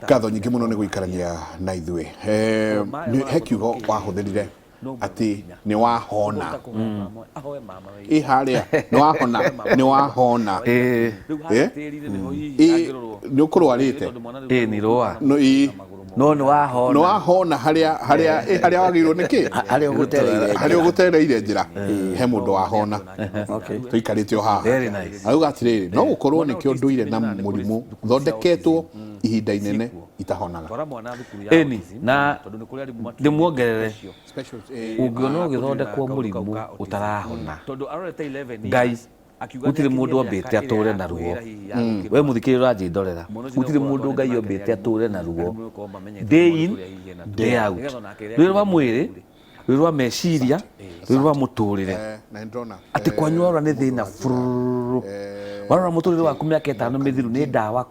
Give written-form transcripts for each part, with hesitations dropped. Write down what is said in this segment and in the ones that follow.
Katho nyingĩ mũno nĩ gũikarania na ithuĩ. He kiugo wahũthĩrire ati nĩ wahona. Harĩa nĩ wahona. Nĩ ũkũrwarĩte. Nĩ rũa. No nĩ wahona. Nĩ wahona harĩa wagĩrĩirwo nĩkĩ? Harĩa ũgũtereire njĩra. He mũndũ wahona. Tũikarĩte o haha. Auga atĩrĩrĩ, no gũkorwo nĩkĩo ndũire na mũrimũ thondeketwo ihinda inene itahonaga. Na ndĩmuongerere ũngĩona ũgĩthondekwo mũrimũ ũtarahona, Ngai gũtirĩ mũndũ ombĩte atũre na ruo. We mũthikĩrĩria ũranjĩndorera, gũtirĩ mũndũ Ngai ombĩte atũre na ruo day in day out. Rwĩ rwa mwĩrĩ, rwĩ rwa meciria, rwĩ rwa mũtũrĩre. Atĩ kwanyu warora nĩ thĩna warora mũtũrĩre waku mĩaka 5 mĩthiru nĩ ndawa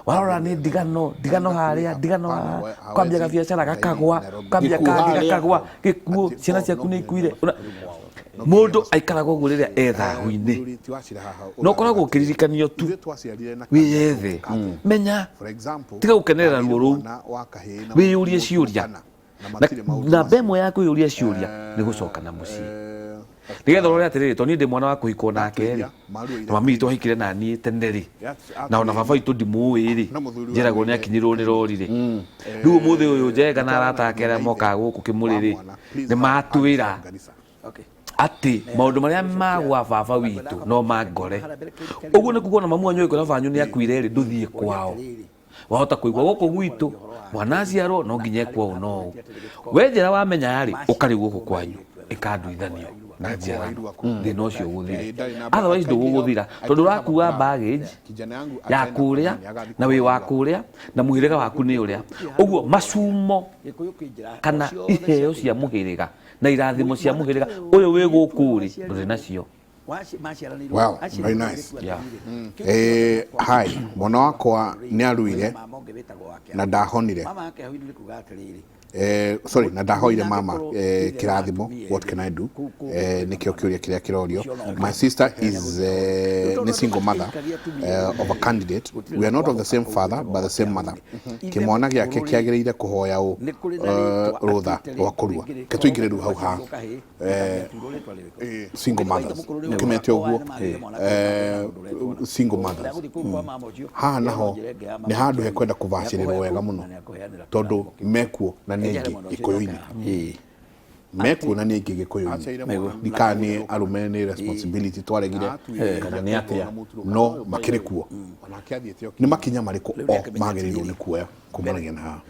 warora nĩ ndigano harĩa ndigano kwambia gabiacara gakagwa kwambia kandi gakagwa gĩkuũ ciana ciaku nĩ ikuire. Mũndũ aikaraga ũguo rĩrĩa ethahu-inĩ no koragwo ũkĩririkanio tu wĩyethe menya tiga gũkenerera ruo rũu wĩyũrie ciũria na mbemwe ya kwĩyũria ciũria nĩ gũcoka na mũciĩ. Nĩgetha ũrore atĩrĩrĩ, tondũ niĩ ndĩ mwana wa kũhikwo nake rĩ, na mami witũ ahikire na niĩ tene rĩ, na ona baba witũ ndimũĩ rĩ, njeragwo nĩ akinyirwo nĩ rori rĩ. Rĩu ũmũthĩ ũyũ Njenga na arata ake arĩa mokaga gũkũ Kĩmũrĩ rĩ, nĩ matwĩra atĩ maũndũ marĩa magwa baba witũ no mangore. Ũguo nĩ kuga na mamu wanyu oĩkwo na banyu nĩ akuire rĩ, ndũthiĩ kwao. Wahota kũigua gũkũ gwitũ mwana aciarwo no nginya ekwo ũũ no ũũ. We njĩra wamenya rĩ, ũkarĩ gũkũ kwanyu ĩkanduithanio na njĩra thĩna ũcio gũthira. Otherwise ndũgũgũthira tondũ ũrakua baggage ya kũrĩa na wĩ wa kũrĩa na mũhĩrĩga waku nĩ ũrĩa. Ũguo macumo kana iheo cia mũhĩrĩga na irathimo cia mũhĩrĩga ũyũ wĩ gũkũ rĩ ndũrĩ nacio. Well, very nice. Hi, mwana wakwa nĩ aruire na ndahonire. Sorry, na ndahoire mama kirathimo. What can I do? Nikio kĩũria kĩrĩa kĩrorio. My sister is a single mother of a candidate. We are not of the same father but the same mother. Kĩmwana gĩake kĩagĩrĩire kũhoya rũtha rwa kũrua. Ketũingĩre rĩu hau ha single mothers. Kĩmete ũguo single mothers. Haha naho nĩ handũ hekwenda kũbacĩrĩrwo wega mũno tondũ mekuo na nĩngĩ Gĩkũyũ-inĩ. Mekuo na nĩngĩ Gĩkũyũ-inĩ. Ndikani arume nĩ responsibility twaregire kana nĩ atĩa no makĩrĩ kuo. Nĩ makinya marĩkũ magĩrĩirwo nĩ kuoya kumanagia na haha?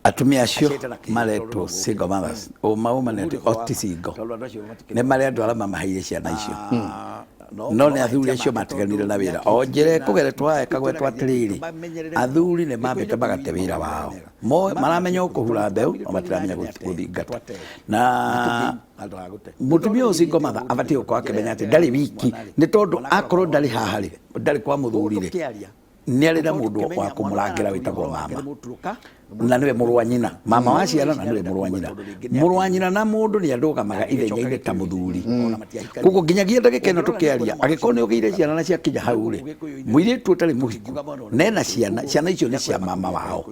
Atumia acio maretwo single mothers maumanĩte oti single nĩ marĩa andũ arĩa mamaheire ciana icio no nĩ athuri acio matiganire na wĩra o njĩra kũgeretwo ekagwetwo atĩrĩrĩ athuri nĩ mambĩte magate wĩra wao maramenya kũhura mbeũ no matiramenya gũthingata na mũtumia ũcio single mother abatiĩ gũkorwo akĩmenya atĩ ndarĩ wiki nĩ tondũ akorwo ndarĩ haha rĩ ndarĩ kwa mũthuri rĩ nĩ arĩ na mũndũ wa kũmũrangĩra wĩtagwo mama na niwe mũrũ wa nyina mama wa ciana na niwe mũrũ wa nyina na mũndũ nĩ andũgamaga ithenya-inĩ ta mũthuri koguo nginyagia ndagĩka ĩno tũkĩaria angĩkorwo nĩ ũgĩire ciana na ciakinya hau rĩ mũirĩtu ũtarĩ mũhiku nena ciana icio nĩ cia mama wao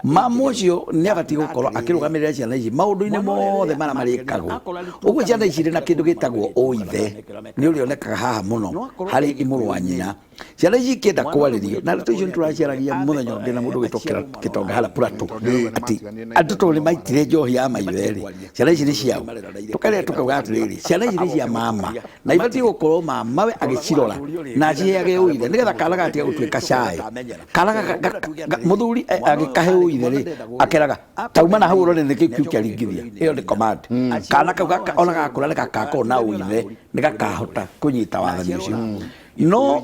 mama ũcio nĩ abatiĩ gũkorwo akĩrũgamĩrĩra ciana ici maũndũ-inĩ mothe marĩa marĩkagwo ũguo ciana ici irĩ na kĩndũ gĩtagwo ũithe nĩ ũrĩa onekaga haha mũno harĩ mũrũ wa nyina ciana ici ikĩenda kwarĩrio na ndeto icio nĩ tũraciaragia mũthenya ũngĩ na mũndũ gĩtũkĩra hala Plato ati andũ tũrĩ maitire njohi ya maithe ciana ici nĩ ciao tũkarĩa tũkauga atĩrĩrĩ ciana ici nĩ cia mama na ibatiĩ gũkorwo mama we agĩcirora na aciheage ũithe nĩgetha kana gatiga gũtuĩka cai kana mũthuri agĩkahe ũithe rĩ akeraga tauma na hau ũrore nĩ kĩu kĩaringithia ĩyo nĩ command kana kau ona gakũra nĩ gagakorwo na ũithe nĩ gakahota kũnyita wathani ũcio no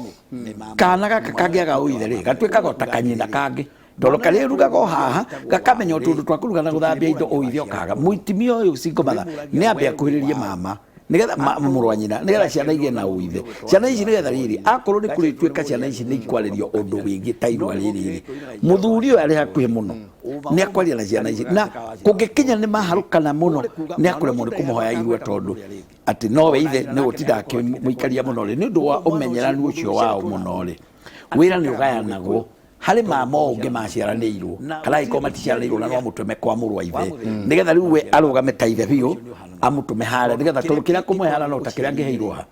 kana gaka kangĩaga ũithe rĩ gatuĩkaga ta kanyina kangĩ tondũ karĩa rugaga haha gakamenya tũndũ twa kũruga na gũthambia indo ũithe ũkaga mũitimia ũyũ single mother nĩ ambia kuhĩrĩria mama nĩgetha mũrũ wa nyina nĩgetha ciana igĩe na ũithe ciana ici nĩgetha rĩrĩ akorwo nĩ kũrĩtuĩka ciana ici nĩ ikwarĩrio ũndũ wĩgiĩ ta irua rĩrĩ mũthuri ũyũ arĩ hakuhĩ mũno nĩ akwaria na ciana ici na kũngĩkinya nĩ maharũkana mũno nĩ akũremwo nĩ kũmũhoya irua tondũ atĩ nowe ithe nĩ gũtinda akĩmũikaria mũno rĩ nĩ ũndũ wa ũmenyeranu ũcio wao mũno rĩ wĩra nĩ ũgayanagwo harĩ mama ũngĩ maciaranĩirwo kana ĩko maticiaranĩirwo na no mũtũme kwa mũrũ wa ithe nĩgetha rĩu we arũgame ta ithe biũ amũtũme harĩa nĩgetha tondũ kĩrĩa kũmwe harĩa no ta kĩrĩa angĩheirwo ha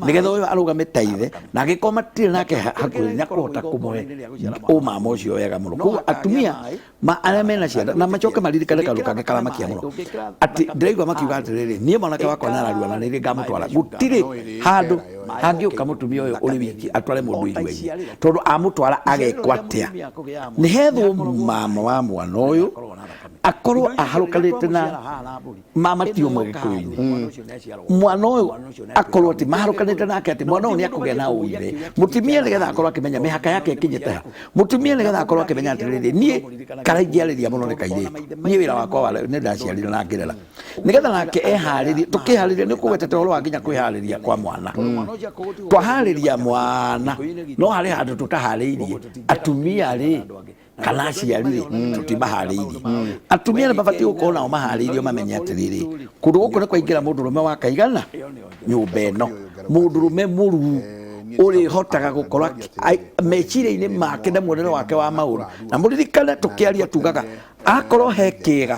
nĩgetha ũyũ arũgame ta ithe na angĩkorwo matirĩ nake hakuhĩ nĩakũhota kũmũhe ũmama ũcio wega mũno koguo atumia arĩa mena ciana na macoke maririkane kaũndũ kangĩ karamakia mũno atĩ ndĩraigua makiuga atĩrĩrĩ niĩ mwanake wakwa nĩararua na nĩrĩ ngamũtwara gũtirĩ handũ hangĩũka mũtumia ũyũ ũrĩ wiki atware mũndũ iria-inĩ tondũ amũtwara agekwo atĩa nĩ hethwo mama wa mwana ũyũ akorwo aharũkanĩte na mama ti ũmwe gĩkũyũ-inĩ mwana ũyũ akorwo atĩ maharũkanĩte nake atĩ mwana ũyũ nĩakũgĩa na ũithe mũtumia nĩgetha akorwo akĩmenya mĩhaka yake ĩkinyĩte ha mũtumia nĩgetha akorwo akĩmenya atĩrĩrĩ niĩ karaingĩarĩria mũno nĩ kairĩtu niĩ wĩra wakwa nĩ ndaciarire na ngĩrera nĩgetha nake eharĩrie tũkĩharĩria nĩ ũkũgwetete ũhoro wa nginya kwĩharĩria kwa mwana twaharĩria mwana no harĩ handũ tũtaharĩirie atumia rĩ kana aciari tũtimaharĩirie atumia nĩ mabatiĩ gũkorwo nao maharĩirio mamenye atĩrĩrĩ kũndũ gũkũ nĩ kwaingĩra mũndũrũme wa kaigana nyũmba ĩno mũndũrũme mũruu ũrĩhotaga gũkorwo meciria-inĩ make na muonere wake wa maũndũ na mũririkane tũkĩaria tugaga akorwo he kĩega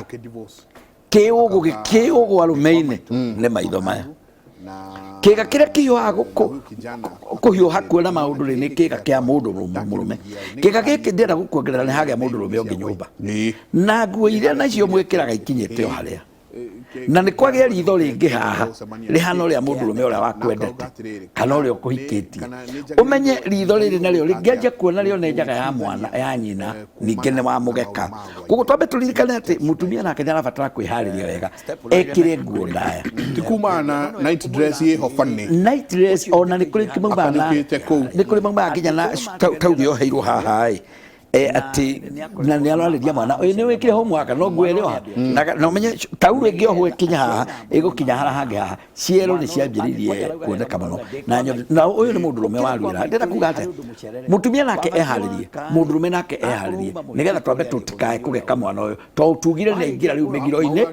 kĩũgũ arũme-inĩ nĩ maitho maya kĩga kĩrĩa kĩhiũhaga kũhiũha kuona maũndũ rĩ nĩ kĩga kĩa mũndũ mũrũme kĩga gĩkĩ ndĩrenda gũkuongerera nĩ hagĩa mũndũrũme ũngĩ nyũmba na nguo iria nacio mwĩkĩraga ikinyĩte o harĩa na nĩ kwagĩa ritho rĩngĩ haha rĩhana ũrĩa mũndũrũme ũrĩa wakwendete kana ũrĩa ũkũhikĩtie ũmenye ritho rĩrĩ narĩo rĩngĩanjia kuona rĩo nĩ njaga ya mwana ya nyina ningĩ nĩ wa mũgeka koguo twambe tũririkane atĩ mũtumia nake nĩ arabatara kwĩharĩria wega ekĩre nguo ndaya ti kuma na night dress ĩho bani night dress ona nĩ kũrĩ maumaga nginya na taurĩ oheirwo haha ati na nĩ ararĩria mwana ũyũ nĩ wĩkire homework no nguo ĩrĩ oha na ũmenye taurũ ĩngĩ oho ĩkinya haha ĩgũkinya harĩa hangĩ haha ciero nĩ ciambĩrĩirie kuoneka mũno na ũyũ nĩ mũndũrũme waruĩra ndĩrenda kuga atĩ mũtumia nake eharĩrie mũndũrũme nake eharĩrie nĩgetha twambe tũtikae kũgeka mwana ũyũ tondũ tugire nĩ aingĩra rĩu mĩgiro-inĩ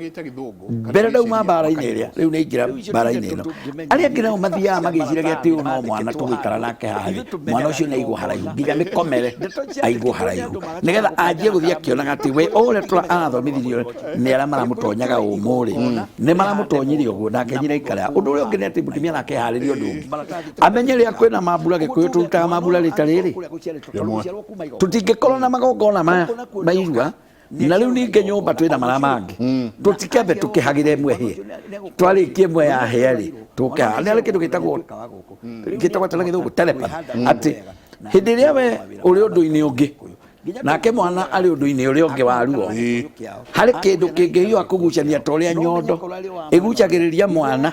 mbere ndauma mbara-inĩ ĩrĩa rĩu nĩ aingĩra mbara-inĩ ĩno arĩa angĩ nao mathiaga magĩciragia atĩ ũyũ no mwana tũgũikara nake haha mwana ũcio nĩ aigwo haraihu nginya mĩkomere aigwo haraihu nĩgetha anjie gũthiĩ akĩonaga atĩ we ũrĩa arathomithirio nĩ arĩa maramũtonyaga ũmũrĩ nĩ maramũtonyirie ũguo nake nyina aikara ũndũ ũrĩa ũngĩ nĩ atĩ mũtumia nake eharĩrie ũndũ ũngĩ amenye rĩrĩa kwĩna mambura gĩkũyũ tũrutaga mambura rita rĩrĩ tũtingĩkorwo na magongona maya mairua na rĩu ningĩ nyũmba twĩna marĩa mangĩ tũtikĩambe tũkĩhagĩre ĩmwe hĩe twarĩkie ĩmwe yahĩa rĩ tũkĩhaga nĩ harĩ kĩndũ gĩtagwo atĩ na gĩthũngũ telepathy atĩ hĩndĩ ĩrĩa we ũrĩ ũndũ-inĩ ũngĩ nake mwana arĩ ũndũ-inĩ ũrĩa ũngĩ wa ruo harĩ kĩndũ kĩngĩhiũha kũgucania ta ũrĩa nyondo ĩgucagĩrĩria mwana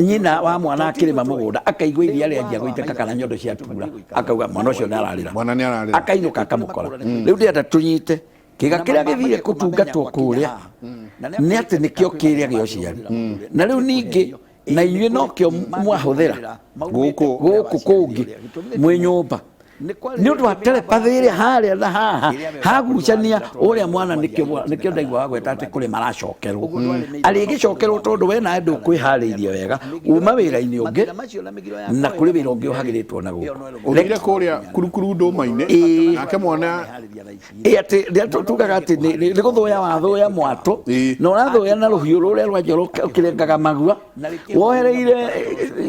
nyina wa mwana akĩrĩma mũgũnda akaigua iria rĩanjia gũitĩka kana nyondo ciatura akauga mwana ũcio nĩ ararĩra akainũka akamũkora rĩu ndĩrenda tũnyite kĩga kĩrĩa gĩthire gũtungatwo kũrĩa nĩ atĩ nĩkĩo kĩrĩa gĩa ũciari na rĩu ningĩ na inyuĩ no kĩo mwahũthĩra gũkũ kũngĩ mwĩ nyũmba nĩ ũndũ wa telepathy ĩrĩa harĩa na haha hagucania ũrĩa mwana nĩkĩo ndaigua wagweta atĩ kũrĩ maracokerwo arĩgĩcokerwo tondũ we nawe ndũkwĩharĩirie wega uma wĩra-inĩ ũngĩ na kũrĩ wĩra ũngĩ ũhagĩrĩtwo na gũkũ ũthire kũrĩa kurukuru ndũma-inĩ nake mwana atĩ rĩrĩa tugaga atĩ nĩ gũthũya wathũya mwatũ na ũrathũya na rũhiũ rũrĩa rwa njora ũkĩrengaga magua wohereire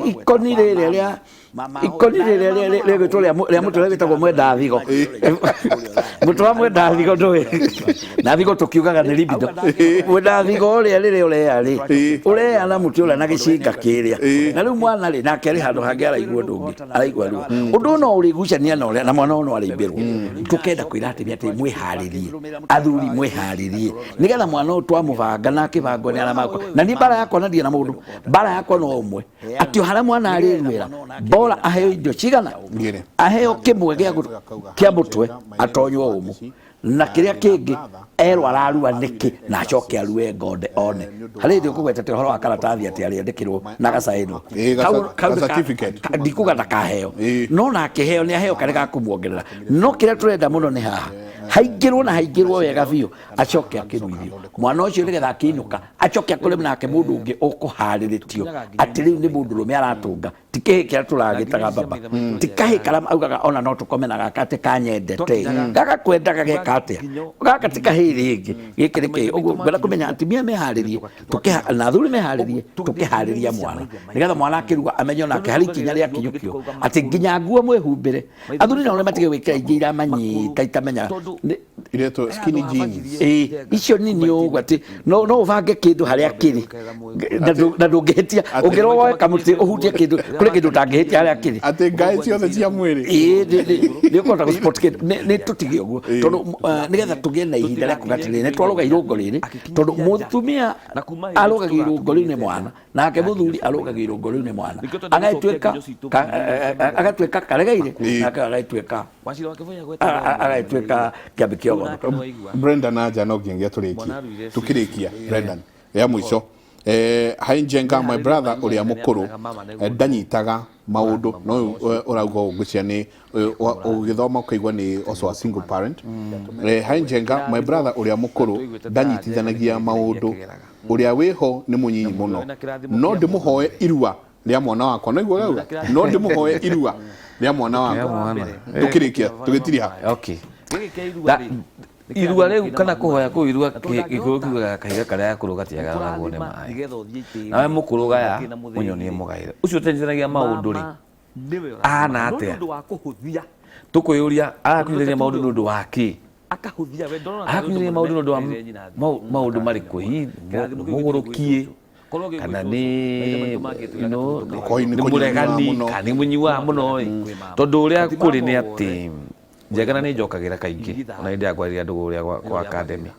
ikoni rĩrĩa rĩgĩtwo rĩa mũtwe rĩgĩtagwo mwenda thigo mũtwe wa mwenda thigo ndũĩ na thigo tũkiugaga nĩ libido mwenda thigo ũrĩa rĩrĩa ũreya na mũtwe ũrĩa na gĩcinga kĩrĩa na rĩu mwana rĩ nake arĩ handũ hangĩ araigua ũndũ ũngĩ araigua ruo ũndũ no ũrĩgucania na ũrĩa na mwana no arĩmbĩrwo tũkenda kwĩra atĩ mwĩharĩrie athuri mwĩharĩrie nĩgetha mwana ũyũ twamũbanga na akĩbangwo nĩ arĩa makwa na niĩ mbara yakwa na ndirĩ na mũndũ mbara yakwa no ũmwe atĩ harĩa mwana arĩruĩra bora aheo indo cigana aheo kĩmwe kĩa mũtwe atonywo ũmũ na kĩrĩa kĩngĩ erwo ararua nĩkĩ na acoke arue ngonde one harĩ hĩndĩ ũkũgwetete ũhoro wa karatathi atĩ arĩandĩkĩrwo na gacaĩnwo ndikuga ndakaheo no nake heo nĩ aheo karĩ ga kũmuongerera no kĩrĩa tũrenda mũno nĩ haha haingĩrwo wega biũ acoke akĩruithio mwana ũcio nĩgetha akĩinũka acoke akũrĩ nake mũndũ ũngĩ ũkũharĩrĩtio atĩ rĩu nĩ mũndũrũme aratũnga tike kia turagitaga baba tikahi kala augaga ona no tukomena gakate kanyendete gaka kwenda gageka atia gaka tikahi ringi giki niki uguo ngwenda kumenya atimia meharirie tukiha na thuri meharirie tukihariria mwana nigetha mwana akiruga amenyo nake hari kinya ria kinyukio ati nginya nguo mwehumbire athuri no matige gwikira ingi ira manyita itamenya ireto skinny jeans icio nini uguo ati no uvange kindu haria kiri na ndungihitia ungiroa kamuti uhutie kindu kuri kindu tangihiti haria kiri ati ngai ciothe cia mwiri ni kwenda ku sport kid ni tutige uguo tondu nigetha tugie na ihinda ria kugatire ni twaruga irungo riri tondu mutumia arugaga irungo riu ni mwana nake muthuri arugaga irungo riu ni mwana agatuika karegeire nake agatuika kiambi kiogo Brendan aja no ngingia tukirikia Brendan ya mwisho Hainjenga my brother uria mukuru ndanyitaga maundu no urauga ugucia ni ugithoma ukaigwa ni also a single parent Hainjenga my brother uria mukuru ndanyitithanagia maundu uria wiho ni munyinyi muno no ndimuhoe irua ria mwana wakwa no igwa no ndimuhoe irua ria mwana wakwa tukirikia tugitiria okay irua rĩu kana kũhoya kũu irua gĩkũyũ kiugaga kahiga karĩa kũrũga tiaga na guone maĩ nawe mũkũrũgaya mũnyonie mũgaĩre ũcio ũtenyithanagia maũndũ rĩ ana atĩa tũkwĩyũria agakuithĩria maũndũ nĩ ũndũ wa kĩ agakuithĩria maũndũ nĩ ũndũ wa maũndũ marĩkũ hihi mũgũrũkie kana nĩ mũregani kana nĩ mũnyiwaga mũno tondũ ũrĩa kũrĩ nĩ atĩ Njegana nĩ njokagira kaingĩ ona hĩndĩ ya kwarĩria andũ ũrĩa kwa academy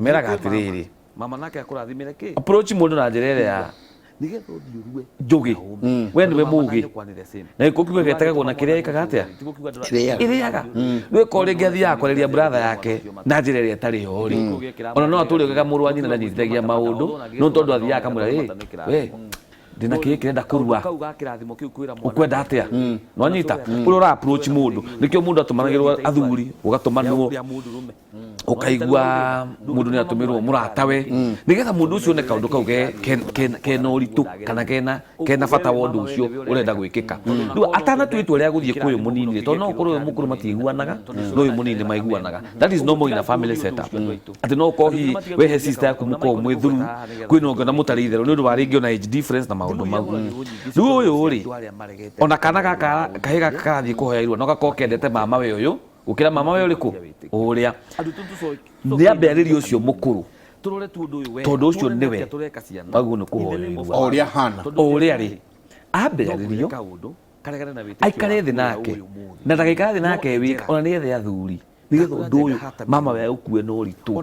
meraga atĩrĩrĩ mama nake akũrathimĩre kĩ approach mũndũ na njĩra ĩrĩa ya njugi we nĩwe mũgi na gĩkũkiuga getegagwo na kĩrĩa ĩkaga atĩa ĩrĩaga rĩu ko rĩngĩ athiaga kwarĩria brother yake na njĩra ĩrĩa ĩtarĩ ho rĩ ona no atũrĩgaga mũrũ wa nyina ndanyitithagia maũndũ no tondũ athiaga akamwĩra we ndina kĩĩ kĩrenda kũrua ũkwenda atĩa nwanyita ũrĩa ũra approach mũndũ nĩkĩo mũndũ atũmanagĩrwo athuri ũgatũmanwo ũkaigua mũndũ nĩ atũmĩrwo mũratawe nĩgetha mũndũ ũcio one kaũndũ kau kena ũritũ kana kena bata wa ũndũ ũcio ũrenda gwĩkĩka rĩu atanatuĩtua ũrĩa gũthiĩ kwĩ ũyũ mũnini tondũ no ũkorwo ũyũ mũkũrũ matiiguanaga no ũyũ mũnini maiguanaga that is normal in a family setup atĩ no ũkorwo hihi wehe sister yaku mũkorwo mwĩ through kwĩna ũngĩona mũtarĩ itherũ nĩ ũndũ wa rĩngĩ ona age difference na maũndũ mau rĩu ũyũ rĩ ona kana gaka kahĩ gaka karathiĩ kũhoya irua no gakorwo kendete mama we ũyũ gũkĩra mama we ũrĩkũ ũrĩa nĩ ambĩarĩria ũcio mũkũrũ tondũ ũcio nĩwe maguo nĩ kũhoya irua o ũrĩa hana o ũrĩa rĩ ambĩarĩrio aikare thĩ nake na ndagĩikara thĩ nake wika ona nĩgethe athuri nĩgetha ũndũ ũyũ mama we ũkue na ũritũ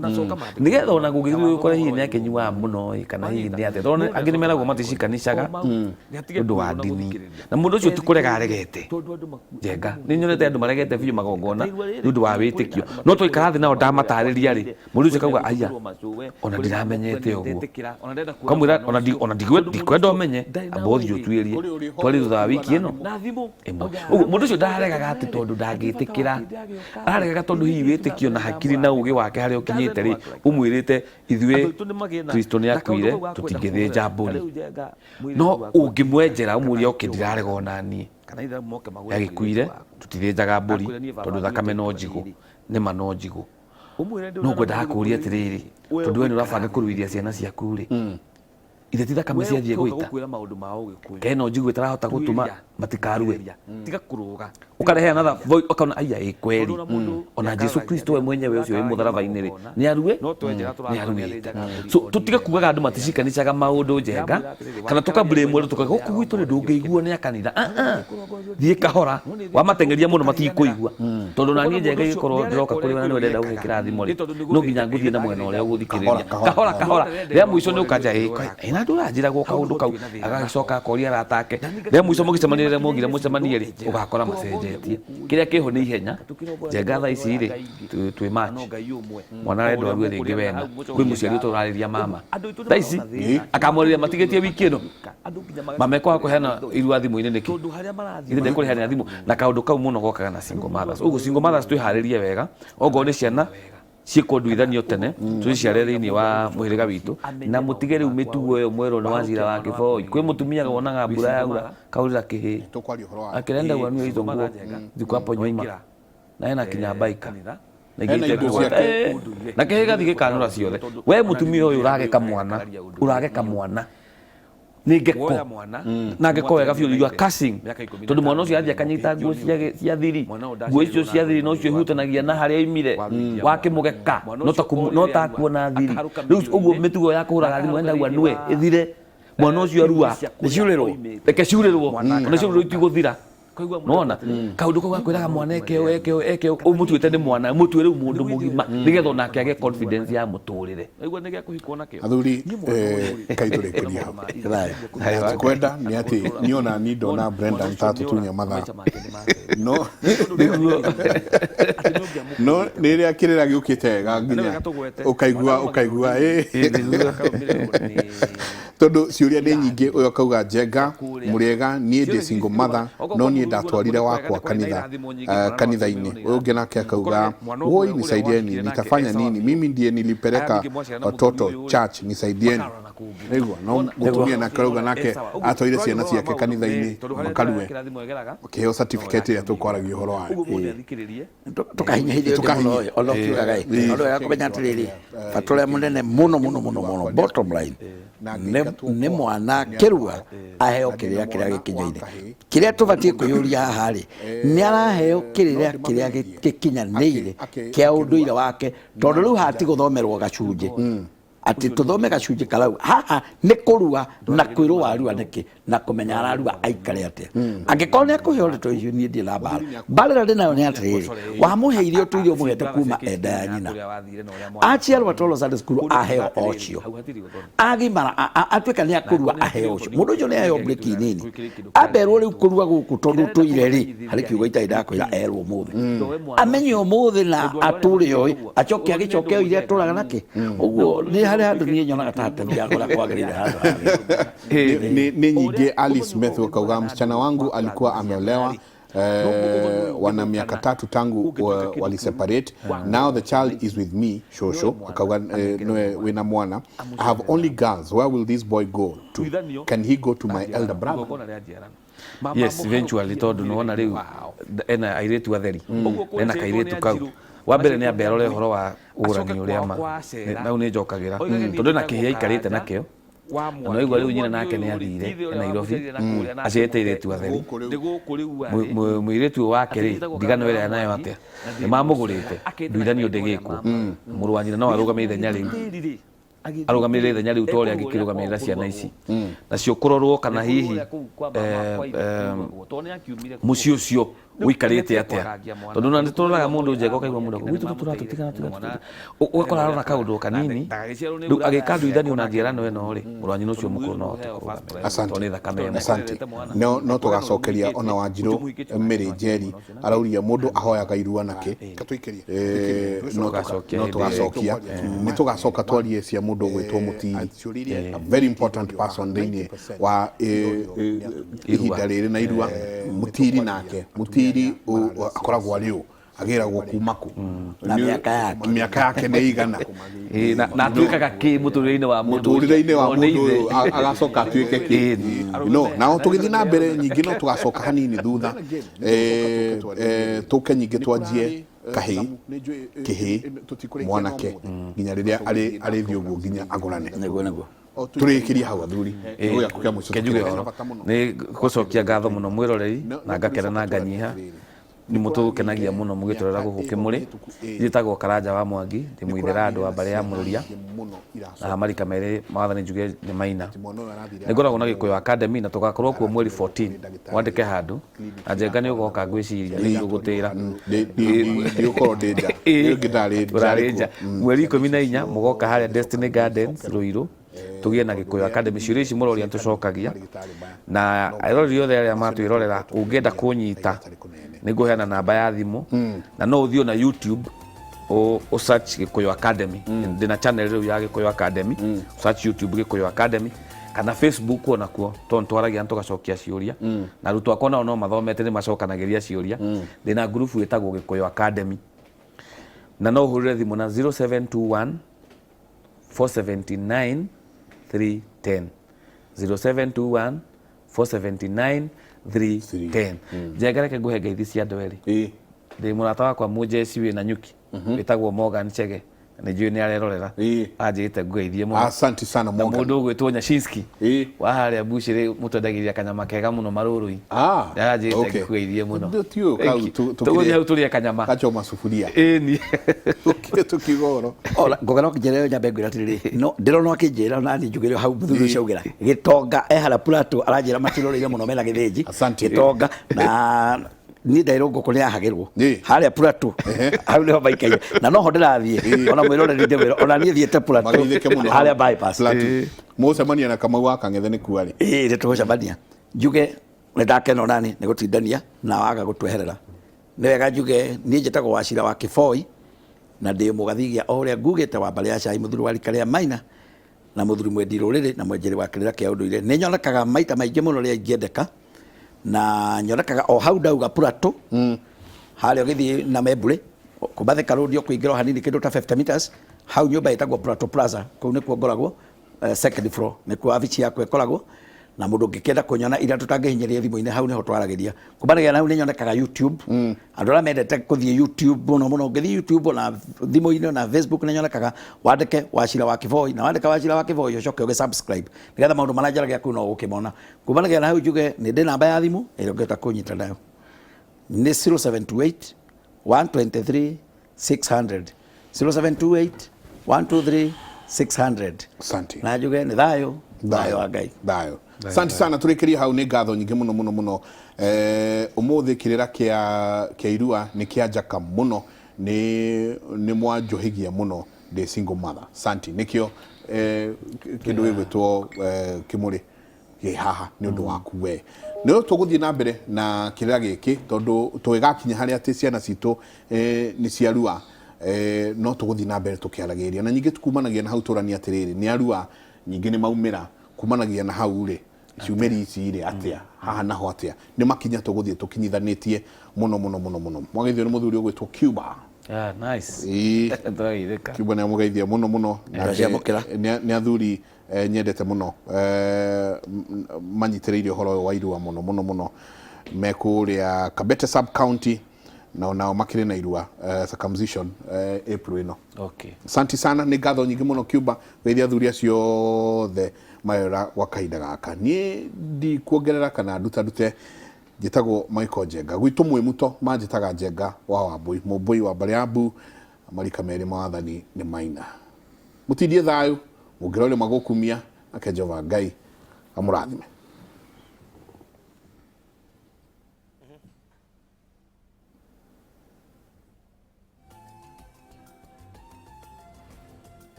nĩgetha ona gũgĩthiĩ ũkore hihi nĩ akenyuaga mũno kana hihi nĩ atĩa tondũ angĩ nĩ meragwo maticikanicaga ũndũ wa ndini na mũndũ ũcio ti kũrega aregete Njenga nĩ nyonete andũ maregete biũ magongona nĩ ũndũ wa wĩtĩkio no twaikara thĩ nao ndamatarĩria rĩ mũndũ ũcio akauga aya ona ndiramenyete ũguo kamwĩra ona ndikwenda ũmenye amba ũthiĩ ũtuĩrie twarĩ thutha wa wiki ĩno ĩmwe ũguo mũndũ ũcio ndaregaga atĩ tondũ ndangĩtĩkĩra aregaga tondũ hihi wĩtĩkio na hakiri na ũgĩ wake harĩa ũkinyĩte rĩ ũmwĩrĩte ithuĩ Kristo nĩ akuire tũtingĩthĩnja mbũri no ũngĩmwenjera ũmũria ũkĩ ndirarega ona niĩ agĩkuire tũtithĩnjaga mbũri tondũ thakame no njigũ nĩma no njigũ no ngwendaga kũũria atĩrĩrĩ tondũ we nĩ ũrabanga kũruithia ciana ciaku rĩ ithe ti thakame ciathiĩ gũita kaĩ no njigũ ĩtarahota gũtũma matikarue ũkarehe another voice ũkaona aya ĩ kweri ona Jesu Kristo we mwenyewe ũcio wĩ mũtharaba-inĩ rĩ nĩ arue nĩ aruĩte so tũtige kugaga andũ maticikanicaga maũndũ Njenga kana tũkablame mũndũ tũkaga gũkũ gwitũ nĩ ndũngĩigua nĩ akanitha thiĩ kahora wamateng'eria mũno matikũigua tondũ na niĩ Njenga igĩkorwo ndĩroka kũrĩ we na nĩwe ndenda gũgĩ kĩrathimo rĩ no nginya ngũthiĩ na mwena ũrĩa ũgũthikĩrĩria kahora rĩa mũico nĩ ũkanja ĩna andũ ũranjĩragwo kaũndũ kau agagĩcoka akoria arata ake rĩa mũico mũgĩcemania rĩrĩa mwongire mũcemanie rĩ ũgakora macenjetie kĩrĩa kĩho nĩ ihenya Njenga thaa ici rĩ twĩ match mwana arenda arue rĩngĩ wena kwĩ mũciari ũtũrarĩria mama thaa ici akamwarĩria matigĩtie wiki ĩno mama ekwaga kũheana irua thimũ-inĩ nĩkĩ ithe ndekũrĩheana thimũ na kaũndũ kau mũno gokaga na single mothers ũguo single mothers twĩharĩrie wega ongorwo nĩ ciana ciĩkwo nduithanio tene tũciare thĩinĩ wa mũhĩrĩga witũ na mũtige rĩu mĩtugo ĩyo mwerũ nĩ Wachira wa Kiboi. Kwĩ mũtumia wonaga mbura yaura kaurĩra kĩhĩ akĩrenda gwanua hizo nguo ziko hapo nyuma na ena kinyambaika na kĩhĩ gathi gĩkanũra ciothe. We mũtumia ũyũ ũrageka mwana nĩ ngeko na ngeko wega biũ you are cursing tondũ mwana ũcio athiĩ akanyita nguo cia thiri, nguo icio cia thiri no cio ihutanagia na harĩa oimire wakĩmũgeka no takuona thiri. Rĩu ũguo mĩtugo ya kũhũraga thimũ enda gwanue ĩthire, mwana ũcio arua reke ciurĩrwo ona ciurĩrwo itigũthira. Nona kaundu ko gakwiraga mwana eke umutuite ni mwana mutue riu mundu mugima nigetha onake age confidence ya muturire. Aigua ni gya kuhikwo nakio athuri kaiturekeria hau kwenda ni ati niona ni ndona Brenda ntatutunya mathaa no niria kirira giukite ga nginya ukaigua tondu ciuria ni nyingi uyo kauga Njenga Muriega ni ndi single mother no ni ndatwarire wakwa kanitha-ini. Uyu ungi nake akauga woi nisaidieni, nitafanya nini? Mimi ndiye nilipeleka watoto church, nisaidieni. Niguo no mutumia nake auga nake atwaire ciana ciake kanitha-ini makarue kiheo certificate ya tukwaragia uhoro wa tukahinyahithio olokiugaga andu ya kumenya atiriri baturia munene muno bottom line ni mwana kirua aheo kiria gikinyaire kiria tubatie kuyuria haha ri ni araheo kiria gikinyanire kia unduire wake tondu riu hati guthomerwo gacunje ati tuthome gacunje karau haha ni kurua na kwirwo arua niki na kumenya ararua aikare atia angikorwo ni akuheo rito icio ni ndi la bara ndinayo ni atiriri wamuheire utuirio muhete kuma enda ya nyina aciarwo atwaro Sunday school aheo ocio agimara atuika ni akurua aheo ocio mundu ucio ni aheo break nini aberwo riu kurua guku tondu tuire ri hari kiugo itaida kwira erwo muthi amenyo muthi na aturi oi acoke agicoke ile aturaga nake uguo ni hari handu ni nyonaga tatabia kula kwagirire handu ni nyingi. Ali Smith wakauga msichana wangu alikuwa ameolewa wana miaka 3 tangu wali separate. Now the child is with me shosho akauga wina mwana. I have only girls, where will this boy go to? Can he go to my elder brother? Yes, eventually tondu nuona riu ena airetu atheri ena kairetu kau wambere ni amberore horo wa urani uria ma nau ni njokagira tondu na kihia ikarite nakio no igwa riu nyina nake ni athire Nairobi acete iretu atheri muiretu wake ri ndigano ira nayo atia ni mamugurite nduithanio ndigikwo muru wa nyina no arugamire ithenya riu arugamire ithenya riu tore angikirugamirira ciana ici nacio kurorwo kana hihi muci ucio wikarite atia tondu na nituroraga mundu Njenga ukaigwa mundu gwitu turatutigana ugakora arona kaundu kanini riu agikadu ithanio na njirano eno ri murwanyi ucio mukuru no asante asante no tugacokeria ona Wanjiru Mary Njeri arauria mundu ahoyaga irua nake katuikerie no tugacokia ni tugacoka twarie cia mundu gwitwo Mutiri, a very important person thini wa ihinda riri na irua Mutiri nake Mutiri akoragwo ariu agiragwo kumaku na miaka yake ni igana na tuikaga ki muturire-ini wa mundu agacoka atuike ki no na tugithi na mbere nyingi no tugacoka hanini thutha tuke nyingi twanjie kihi mwanake nginya riria ari thioguo nginya agurane neguo turikiria hau athuri uya kukia mwico ni gucokia ngatho muno mwiroreri na ngakena na nganyiha ni mutukenagia muno mugitorera guku Kimuri njitagwo Karanja wa Mwangi ndi muithera andu wa mbare ya Mururia na marika mere maathani njuge ni Maina ngoragwo na Gikuyu Academy na tugakorwo kuo mweri 14 wandike handu na Njenga ni ugoka ngwiciria ni gutira ni ukorwo danger ni ngidari danger mweri 14 mugoka haria Destiny Gardens Ruiru tugie na Gikuyu Academy ciuria ici muroria tucokagia na airori othe aria matwirorera ungenda kunyita niguheana namba ya thimu na no uthio na YouTube o search Gikuyu Academy ndina channel riu ya Gikuyu Academy search YouTube Gikuyu Academy kana Facebook ona kuo twaragia tugacokia ciuria na rutu akona no mathomete ni macokanagiria ciuria ndina group wetagwo Gikuyu Academy na no hurire thimu na 0721 479 310 0721 479 310 njengereke nguhe ngeithi cia andũ erĩ ndi mũrata wakwa mũjeci wĩ na nyuki wĩtagwo Morgan Chege na njũĩ nĩ arerorera anjĩte ngugeithie mũno. Asante sana Morgan. Mũndũ ũgwĩtwo Nyashinski wa harĩa Bushiri mũtwendagĩria kanyama kega mũno marũrũ-inĩ anjĩte ngugeithie mũno. Tũgũthiĩ hau tũrĩe kanyama gachoma sufuria ĩni tukigoro ngogera kĩnjĩra nyambe ngwĩra atĩrĩrĩ no ndĩrona akĩnjĩra na niĩ njugĩrĩo hau thutha ũcio augĩra Gĩtonga harĩa Plateau aranjĩra matirorĩire mũno mena gĩthĩnji Gĩtonga na ni ndairo ngoko ni ahagirwo haria Plateau hau niho baikaire na noho ndirathiĩ ona mwĩroreri ndĩwĩra ona niĩ thiĩte Plateau haria bypass mũcemania na Kamau wa Kang'ethe nĩ kuarĩ nĩ tũgũcemania njuge nĩ ndakena nani nĩ gũtindania na waga gũtweherera nĩ wega njuge niĩ njĩtagwo Wachira wa Kiboi na ndĩ mũgathigia o ũrĩa ngugĩte wa mbarĩ ya cai mũthuri wa rika rĩa Maina na mũthuri mwendi rũrĩrĩ na mwenjeri wa kĩrĩra kĩa ũndũire nĩ nyonekaga maita maingĩ mũno rĩrĩa ingĩendeka na nyonekaga o hau ndauga Plateau harĩa ũgĩthiĩ na Membure kuma Thika Road ũkũingĩra hanini kĩndũ ta 50 meters hau nyũmba ĩtagwo Plateau Plaza kũu nĩkuo ngoragwo second floor nĩkuo abici yakwa ĩkoragwo na mũndũ ũngĩkĩenda kũnyona iria tũtangĩhinyĩria thimũ-inĩ hau nĩho twaragĩria kumanagia na hau nĩ nyonekaga YouTube andũ arĩa mendete gũthiĩ YouTube mũno mũno ũngĩthiĩ YouTube na thimũ-inĩ na Facebook nĩ nyonekaga wandĩke Wachira wa Kiboi na wandĩka Wachira wa Kiboi ũcoke ũgĩ-subscribe nĩgetha maũndũ maranjaragia kũu no ũkĩmona kumanagia na hau njuge nĩ ndĩ namba ya thimũ ĩrĩa ũngĩhota kũnyita nayo nĩ 0728 123 600 0728 123 600 asante na njuge nĩ thayũ wa Ngai thayũ. Asante sana turikirie hau nĩ ngatho nyingĩ mũno mũno mũno ũmũthĩ kĩrĩra kĩa Irua nĩ kĩanjaka mũno nĩ mwanjohigia mũno ndĩ single mother. Asante nikĩo kĩndũ gĩgwĩtwo Kĩmũrĩ gĩ haha nĩ ũndũ waku we nĩ tũgũthiĩ na mbere na kĩrĩra gĩkĩ tondũ twĩgakinya harĩa atĩ ciana citũ nĩ ciarua no tũgũthiĩ na mbere tũkĩaragĩria na nyingĩ tukumanagia na hau tũrania atĩrĩrĩ nĩ arua nyingĩ nĩ maumĩra kumanagia na hau rĩ ciumĩri ici rĩ atĩa haha naho atĩa nĩ makinya tũgũthiĩ tũkinyithanĩtie mũno mũno mũno mũno mwagĩthio nĩ mũthuri ũgwĩtwo Cuba nice Cuba nĩ amũgeithia mũno mũno nĩ athuri nyendete mũno manyitĩrĩire ũhoro ũyũ wa Irua mũno mũno mũno mekũrĩa Kabete sub county na nao makĩrĩ na Irua circumcision April ĩno. Asante sana nĩ ngatho nyingĩ mũno Cuba geithia athuri acio the mayora gwa kahinda gaka niĩ ndikuongerera kana ndute njĩtagwo Michael Njenga gwitũ mwĩmuto manjĩtaga Njenga wa Wambui mũmbui wa mbarĩ ya Mbu marika merĩ mawathani nĩ Maina mũtindie thayũ mũngĩrorĩ magũkumia ake Jehova Ngai amũrathime.